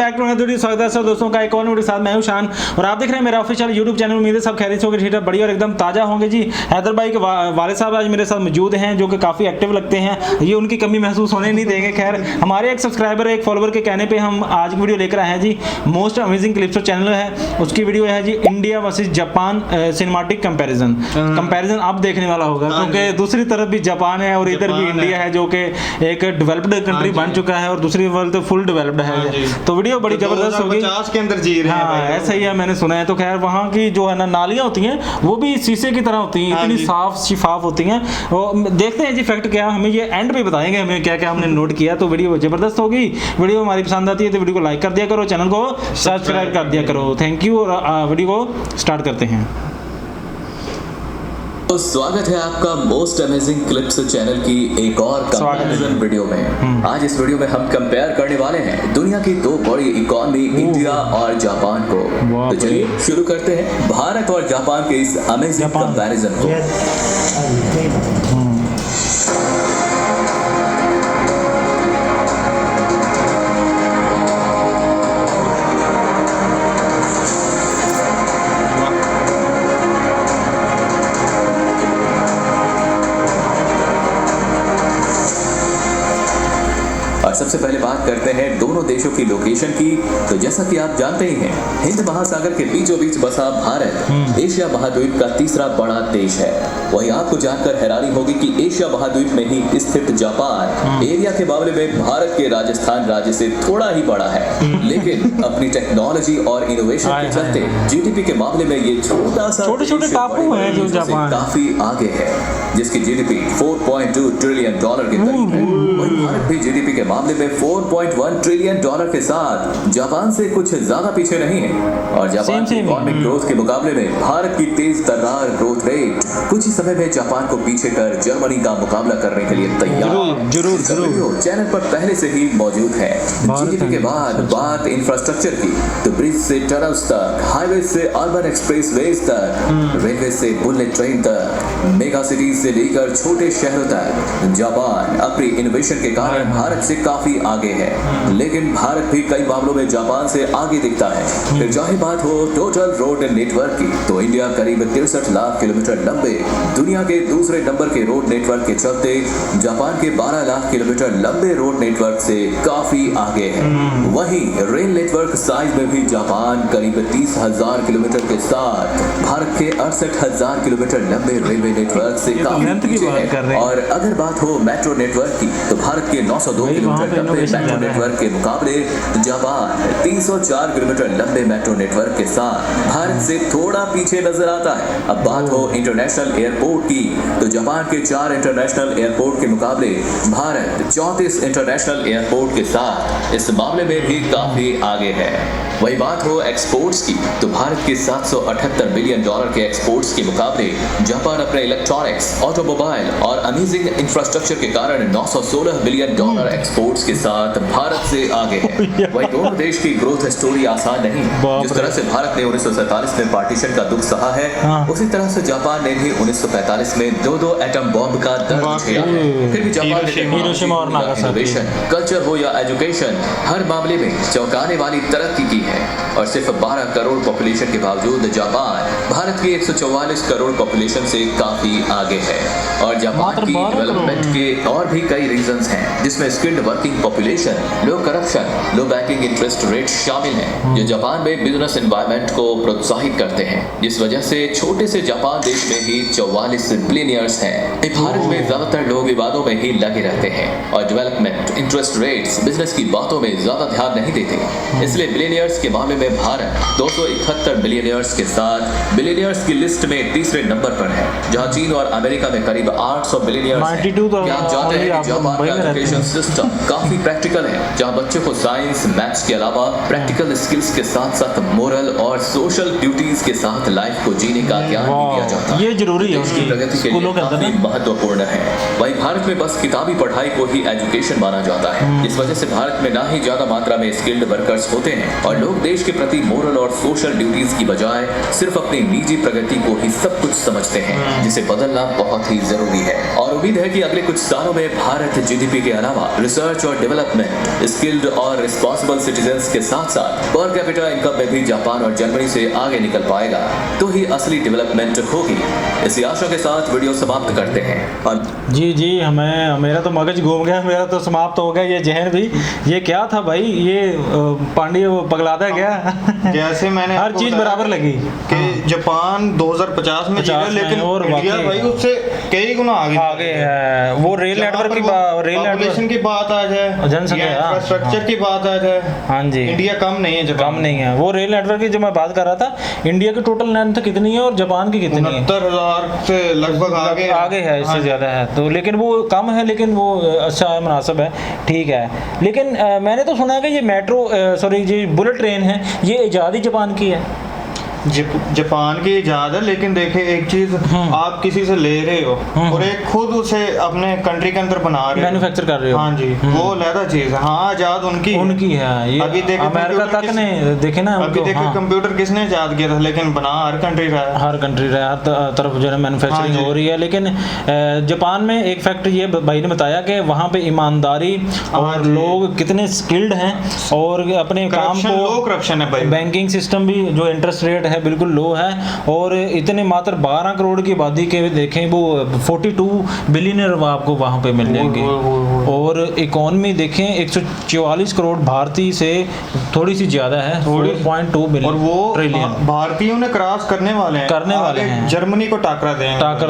Back to another video. स्वागत है सब दोस्तों का एक और वीडियो के साथ। मैं हूं शान और आप देख रहे हैं मेरा ऑफिशियल यूट्यूब चैनल। उम्मीद है सब खैरियत होंगे, ठीक है, बढ़िया और एकदम ताज़ा होंगे जी। हैदर भाई के वाले साहब आज मेरे साथ मौजूद हैं जो कि काफ़ी एक्टिव लगते हैं, ये उनकी कमी महसूस होने नहीं देंगे। खैर, हमारे एक सब्सक्राइबर एक फॉलोवर के कहने पर हम आज की वीडियो लेकर आए हैं जी। मोस्ट अमेजिंग क्लिप्स चैनल है, उसकी वीडियो है जी India versus Japan cinematic comparison आप देखने वाला होगा, क्योंकि दूसरी तरफ भी जापान है और इधर भी इंडिया है जो कि एक डेवलप्ड कंट्री बन चुका है और दूसरी वर्ल्ड तो फुल डेवलप्ड है। तो वीडियो बड़ी जबरदस्त होगी। 50 के अंदर जी रहे हैं। ऐसा ही है, मैंने सुना है। तो खैर वहाँ की जो है ना नालियाँ होती हैं वो भी शीशे की तरह होती हैं, इतनी साफ शिफाफ होती हैं। देखते हैं जी फैक्ट क्या, हमें ये एंड पे बताएंगे हमें क्या क्या हमने नोट किया। तो वीडियो जबरदस्त होगी। वीडियो हमारी पसंद आती है तो वीडियो को लाइक कर दिया करो, चैनल को सब्सक्राइब कर दिया करो। Thank you. और वीडियो को स्टार्ट करते हैं। तो स्वागत है आपका मोस्ट अमेजिंग क्लिप्स चैनल की एक और कंपैरिजन वीडियो में। आज इस वीडियो में हम कंपेयर करने वाले हैं दुनिया की दो बड़ी इकोनॉमी इंडिया और जापान को। तो चलिए शुरू करते हैं भारत और जापान के इस अमेजिंग कंपैरिजन को। सबसे पहले बात करते हैं दोनों देशों की लोकेशन की। तो जैसा कि आप जानते ही हैं, हिंद महासागर के बीचों बीच बसा भारत एशिया महाद्वीप का तीसरा बड़ा देश है। वहीं आपको जानकर हैरानी होगी कि एशिया महाद्वीप में ही स्थित जापान एरिया के मामले में भारत के राजस्थान राज्य से थोड़ा ही बड़ा है, लेकिन अपनी टेक्नोलॉजी और इनोवेशन के चलते जीडीपी के मामले में ये छोटे टापू है जो जापान काफी आगे है, जिसकी जीडीपी $4.2 ट्रिलियन के करीब है। वहीं भारत भी जीडीपी के मामले में $4.1 ट्रिलियन के साथ जापान से कुछ ज्यादा पीछे नहीं है। और जापान की इकोनॉमिक ग्रोथ के मुकाबले में भारत की तेज तर्रार ग्रोथ रेट कुछ ही समय में जापान को पीछे कर जर्मनी का मुकाबला करने के लिए तैयार। जरूर चैनल पर पहले से ही मौजूद है। जीडीपी के बाद बात इंफ्रास्ट्रक्चर की, तो ब्रिज से टनल्स तक, हाईवे से अर्बन एक्सप्रेसवेज तक, रेलवे से बुलेट ट्रेन तक, मेगा सिटीज से लेकर छोटे शहरों तक, जापान अपनी इनोवेशन के कारण भारत से काफी आगे है। लेकिन भारत भी कई मामलों में जापान से आगे दिखता है। फिर चाहे बात हो टोटल रोड नेटवर्क की, तो इंडिया करीब 63 लाख किलोमीटर लंबे दुनिया के दूसरे नंबर के रोड नेटवर्क के चलते जापान के 12 लाख किलोमीटर लंबे रोड नेटवर्क से काफी आगे है। वहीं रेल नेटवर्क साइज में भी जापान करीब 30,000 किलोमीटर के साथ भारत के 68,000 किलोमीटर लंबे रेलवे नेटवर्क से काफी पीछे है। और अगर बात हो मेट्रो नेटवर्क की, तो भारत के 902 किलोमीटर लंबे मेट्रो नेटवर्क के मुकाबले जापान 304 किलोमीटर लंबे मेट्रो नेटवर्क के साथ भारत से थोड़ा पीछे नजर आता है। अब बात हो इंटरनेशनल एयरपोर्ट की, तो जापान के 4 इंटरनेशनल एयरपोर्ट के मुकाबले भारत 34 इंटरनेशनल एयरपोर्ट के साथ इस मामले में भी काफी आगे है। वही बात हो एक्सपोर्ट्स की, तो भारत के $778 बिलियन के एक्सपोर्ट्स के मुकाबले जापान अपने इलेक्ट्रॉनिक्स, ऑटोमोबाइल और अमेजिंग इंफ्रास्ट्रक्चर के कारण $916 बिलियन एक्सपोर्ट्स के साथ भारत से आगे है। वही दोनों देश की ग्रोथ स्टोरी आसान नहीं। जिस तरह से भारत ने 1947 में पार्टीशन का दुख सहा है, उसी तरह से जापान ने भी 1945 में दो एटम बॉम्ब का दर्द झेला है। फिर भी जापान ने इनोवेशन, कल्चर हो या एजुकेशन, हर मामले में चौंकाने वाली तरक्की की है। और सिर्फ 12 करोड़ पॉपुलेशन के बावजूद जापान भारत की 144 करोड़ पॉपुलेशन से काफी आगे है। और जापान की डेवलपमेंट के और भी कई रीजंस हैं, जिसमें स्किल्ड वर्किंग पॉपुलेशन, लो करप्शन, लो बैंकिंग इंटरेस्ट रेट शामिल हैं, जो जापान में बिजनेस एनवायरनमेंट को प्रोत्साहित करते हैं, जिस वजह से छोटे से जापान देश में ही 44 बिलियनियर्स हैं। भारत में ज्यादातर लोग विवादों में ही लगे रहते हैं और डेवलपमेंट, इंटरेस्ट रेट्स, बिजनेस की बातों में ज्यादा ध्यान नहीं देते। इसलिए बिलियनियर्स के मामले में भारत 271 बिलियनियर्स के साथ बिलियनियर्स की लिस्ट में तीसरे नंबर पर है, जहां चीन और अमेरिका में करीब 800 बिलियनियर्स हैं। क्या आप जानते हैं कि जापान का एजुकेशन सिस्टम काफी प्रैक्टिकल है, जहां बच्चों को साइंस, मैथ्स के अलावा प्रैक्टिकल स्किल्स के साथ साथ मोरल और सोशल ड्यूटीज के साथ लाइफ को जीने का ज्ञान दिया जाता है। ये जरूरी है, उसकी प्रगति के लिए काफी महत्वपूर्ण है। वहीं भारत में बस किताबी पढ़ाई को ही एजुकेशन माना जाता है। इस वजह से भारत में ना ही ज्यादा मात्रा में स्किल्ड वर्कर्स होते हैं और लोग देश के प्रति मोरल और सोशल ड्यूटीज की बजाय सिर्फ अपनी निजी प्रगति को ही सब कुछ समझते हैं, जिसे बदलना बहुत ही जरूरी है। और उम्मीद है कि अगले कुछ सालों में भारत जीडीपी के अलावा रिसर्च रिसर्च और डेवलपमेंट, स्किल्ड और रिस्पॉन्सिबल सिटीजन्स के साथ साथ पर कैपिटा इनकम में भी जापान और जर्मनी से आगे निकल पाएगा तो ही असली डेवलपमेंट होगी। इसी आशा के साथ वीडियो समाप्त करते हैं। और जी हमें मेरा तो मगज घूम गया, मेरा तो समाप्त हो गया ये जहन भी। ये क्या था भाई, ये पांडे वो पगलादा गया। जैसे मैंने हर आपको चीज बताया बराबर लगी कि जापान 2050 में जी रहा है, लेकिन और इंडिया वाकई भाई उससे कई गुना आगे है। वो रेल नेटवर्क की पॉपुलेशन की बात आ जाए, जनसंख्या, इंफ्रास्ट्रक्चर की बात आ जाए, हाँ जी, इंडिया कम नहीं है, जापान कम नहीं है। वो रेल नेटवर्क की जो मैं बात कर रहा था, इंडिया की टोटल लेंथ कितनी है और जापान की कितनी है? 69,000 से लगभग आगे है, इससे ज्यादा है। तो लेकिन वो कम है, लेकिन वो अच्छा है, मुनासिब है, ठीक है। लेकिन मैंने तो सुना है कि ये मेट्रो सॉरी ये बुलेट ट्रेन है, ये इजाद ही जापान की है। जापान की इजाद है, लेकिन देखे एक चीज, आप किसी से ले रहे हो और एक खुद उसे अपने कंट्री के अंदर बना रहे हो, मैन्युफैक्चर कर रहे हो, हाँ जी, वो अलग चीज है। हाँ, इजाद उनकी है। ये अभी देखे अमेरिका तक ने देखे ना, अभी देखे कंप्यूटर किसने इजाद किया था, लेकिन बना हर कंट्री रहा है, हर तरफ जो है मैन्युफैक्चरिंग हो रही है। लेकिन जापान में एक फैक्ट ये भाई ने बताया कि वहाँ पे ईमानदारी और लोग कितने स्किल्ड हैं और अपने काम को, लो करप्शन है भाई, बैंकिंग सिस्टम भी जो इंटरेस्ट रेट है बिल्कुल लो है। और इतने मात्र 12 करोड़ की आबादी के देखें, वो 42 बिलियनर आपको वहाँ पे मिल जाएंगे। और इकोनॉमी देखें 144 करोड़ भारतीय से थोड़ी सी ज़्यादा है, 4.2 बिलियन, और वो ट्रिलियन भारतीयों ने क्रॉस करने वाले हैं, जर्मनी को टाकरा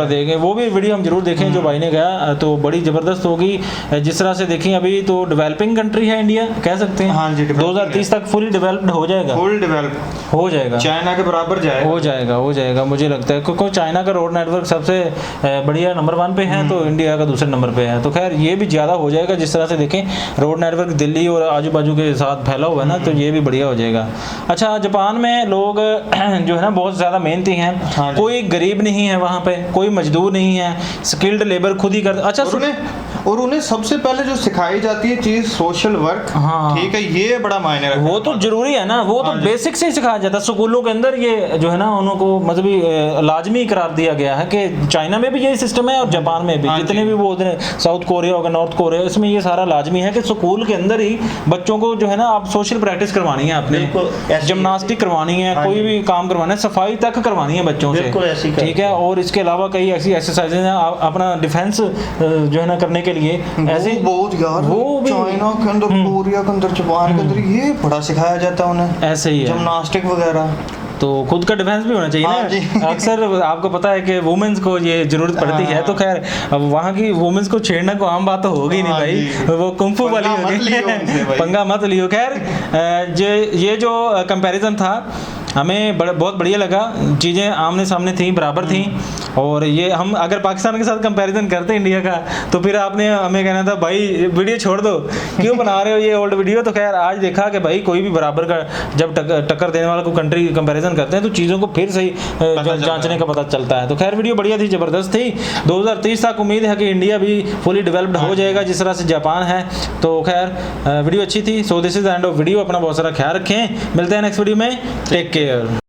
देंगे। वो भी वीडियो हम जरूर देखें जो भाई ने कहा, तो बड़ी ज़बरदस्त होगी। जिस तरह से देखें, अभी तो डेवलपिंग कंट्री है इंडिया, कह सकते हैं। हाँ जी, 2030 तक फुली डेवलप्ड हो जाएगा, फुल डेवलप हो जाएगा, चाइना के बराबर हो जाएगा मुझे लगता है, क्योंकि चाइना का रोड नेटवर्क सबसे बढ़िया नंबर 1 पे है, तो इंडिया का दूसरे नंबर पे है। तो खैर ये भी ज़्यादा हो जाएगा, जिस तरह से देखें रोड नेटवर्क दिल्ली और आजू बाजू के साथ फैला हुआ है ना, तो ये भी बढ़िया हो जाएगा। अच्छा, जापान में लोग जो है ना बहुत ज़्यादा मेहनती हैं। हाँ, कोई गरीब नहीं है वहाँ पे, कोई मजदूर नहीं है, स्किल्ड लेबर खुद ही करते। अच्छा, और उन्हें सबसे पहले जो सिखाई जाती है चीज सोशल वर्क, हाँ, ठीक है, ये बड़ा मायने रखता है। वो तो जरूरी है ना, वो तो बेसिक से ही सिखाया जाता है स्कूलों के अंदर। ये जो है ना उनको मतलब लाजमी करार दिया गया है कि चाइना में भी यही सिस्टम है और जापान में भी, जितने भी वो साउथ कोरिया होगा, नॉर्थ कोरिया, इसमें ये सारा लाजमी है कि स्कूल के अंदर ही बच्चों को जो है ना आप सोशल प्रैक्टिस करवानी है, आपने जिम्नास्टिक करवानी है, कोई भी काम करवाना है, सफाई तक करवानी है बच्चों से, ठीक है। और इसके अलावा कई ऐसी एक्सरसाइजेज हैं अपना डिफेंस जो है ना करने के लिए, ऐसे बहुत यार, वो चाइना के अंदर, कोरिया के अंदर, जापान के अंदर ये बड़ा सिखाया जाता है उन्हें, ऐसे ही है, जिम्नास्टिक वगैरह। तो खुद का डिफेंस भी होना चाहिए ना। अक्सर आपको पता है कि वुमेन्स को ये जरूरत पड़ती है, तो खैर अब वहाँ की वुमेन्स को छेड़ना को आम बात तो होगी नहीं भाई, वो कुंफू वाली होगी, पंगा मत लियो। खैर ये जो कंपैरिजन था हमें बहुत बढ़िया लगा, चीज़ें आमने सामने थी, बराबर थी। और ये हम अगर पाकिस्तान के साथ कंपैरिजन करते इंडिया का, तो फिर आपने हमें कहना था भाई वीडियो छोड़ दो, क्यों बना रहे हो ये ओल्ड वीडियो। तो खैर आज देखा कि भाई कोई भी बराबर का जब टक्कर देने वाला को कंट्री कंपैरिजन करते हैं, तो चीज़ों को फिर सही जांचने का पता चलता है। तो खैर वीडियो बढ़िया थी, ज़बरदस्त थी। 2030 तक उम्मीद है कि इंडिया भी फुली डेवलप्ड हो जाएगा, जिस तरह से जापान है। तो खैर वीडियो अच्छी थी। So this is the end of video. अपना बहुत सारा ख्याल रखें, मिलते हैं नेक्स्ट वीडियो में, टेक केयर।